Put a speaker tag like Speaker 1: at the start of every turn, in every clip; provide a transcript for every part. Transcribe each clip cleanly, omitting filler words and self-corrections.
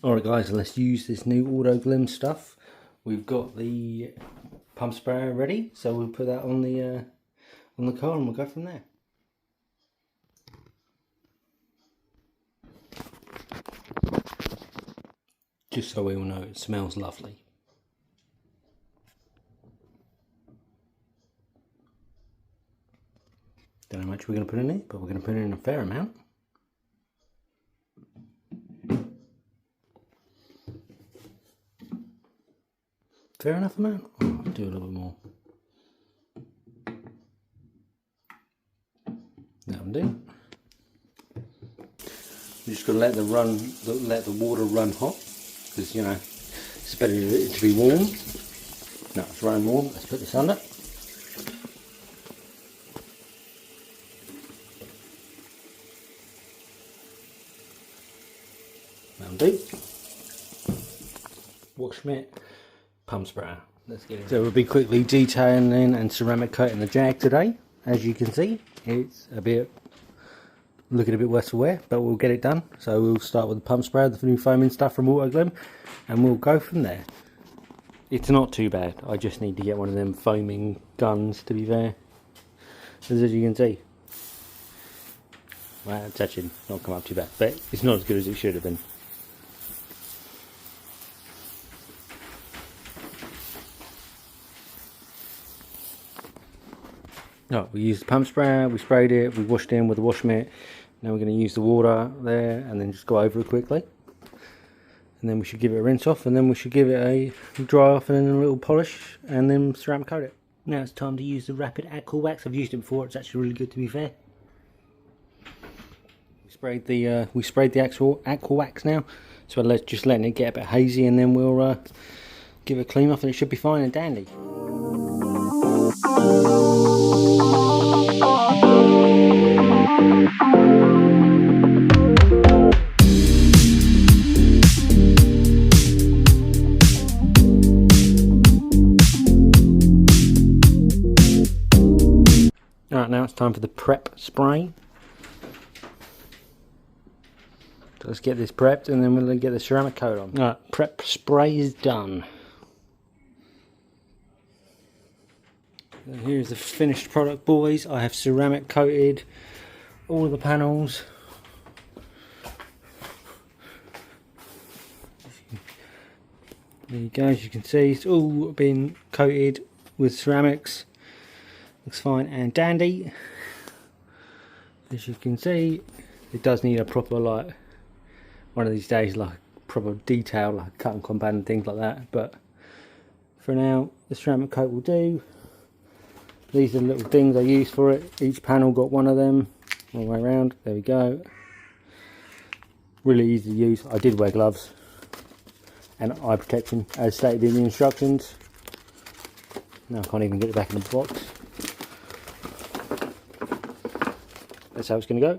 Speaker 1: Alright guys, let's use this new auto glim stuff. We've got the pump sprayer ready, so we'll put that on the car and we'll go from there. Just so we all know, it smells lovely. Don't know how much we're going to put in it, but we're going to put in a fair amount. Fair enough amount? Oh, I'll do a little bit more. That'll do. We're just going to let the water run hot, because you know it's better to be warm. No, it's running warm. Let's put this under. That'll do. Wash mitt. Pump sprayer. Let's get it. So we'll be quickly detailing and ceramic coating the Jag today. As you can see, it's looking a bit worse for wear, but we'll get it done. So we'll start with the pump sprayer, the new foaming stuff from Auto Glim, and we'll go from there. It's not too bad. I just need to get one of them foaming guns, to be fair. As you can see, well, touching not come up too bad, but it's not as good as it should have been. No, we used the pump sprayer, we sprayed it, we washed it in with the wash mitt. Now we're going to use the water there and then just go over it quickly. And then we should give it a rinse off, and then we should give it a dry off and then a little polish, and then ceramic coat it. Now it's time to use the Rapid Aqua Wax. I've used it before, it's actually really good, to be fair. We sprayed the actual Aqua Wax now, so let's just letting it get a bit hazy, and then we'll give it a clean off and it should be fine and dandy. Alright, now it's time for the prep spray. So let's get this prepped and then we'll get the ceramic coat on. Alright, prep spray is done. And here's the finished product, boys. I have ceramic coated all of the panels. There you go, as you can see, it's all been coated with ceramics. Looks fine and dandy. As you can see, it does need a proper, like, one of these days, like proper detail, like cut and compound and things like that. But for now, the ceramic coat will do. These are the little things I use for it. Each panel got one of them all the way around. There we go. Really easy to use. I did wear gloves and eye protection as stated in the instructions. Now I can't even get it back in the box. That's how it's going to go.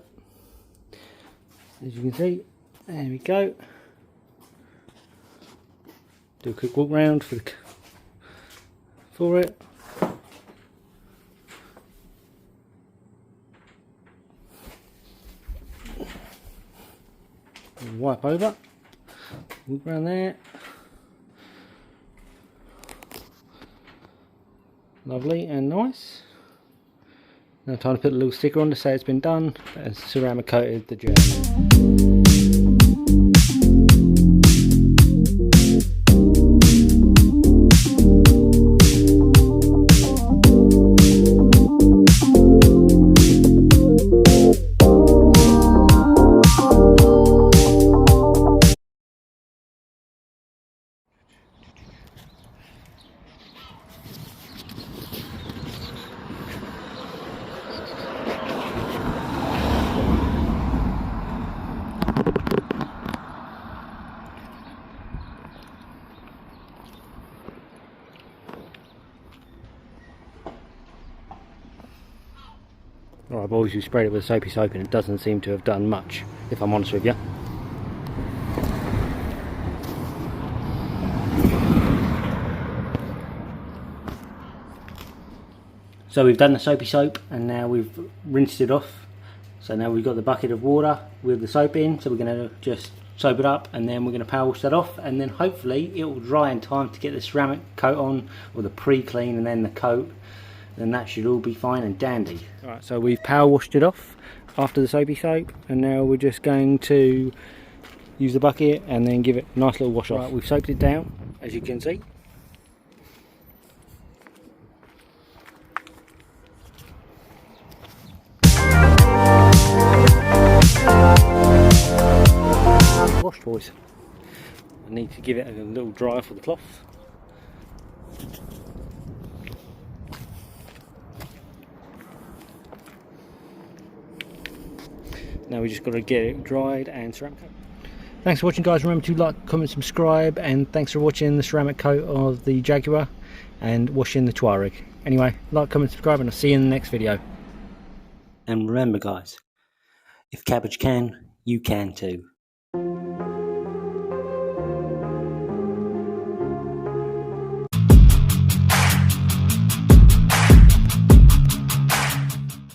Speaker 1: As you can see, there we go. Do a quick walk round for it. Wipe over, walk around there. Lovely and nice. Now time to put a little sticker on to say it's been done and ceramic coated the Jag. Alright boys, we sprayed it with soapy soap and it doesn't seem to have done much, if I'm honest with you. So we've done the soapy soap and now we've rinsed it off. So now we've got the bucket of water with the soap in, so we're going to just soap it up, and then we're going to power wash that off, and then hopefully it will dry in time to get the ceramic coat on, or the pre-clean and then the coat. Then that should all be fine and dandy. Alright, so we've power washed it off after the soapy soap, and now we're just going to use the bucket and then give it a nice little wash off. Right, we've soaped it down, as you can see. Washed, boys. I need to give it a little dry for the cloth. Now we just got to get it dried and ceramic coat. Thanks for watching, guys. Remember to like, comment, subscribe, and thanks for watching the ceramic coat of the Jaguar and washing the Tuareg. Anyway, like, comment, subscribe, and I'll see you in the next video. And remember, guys, if cabbage can, you can too.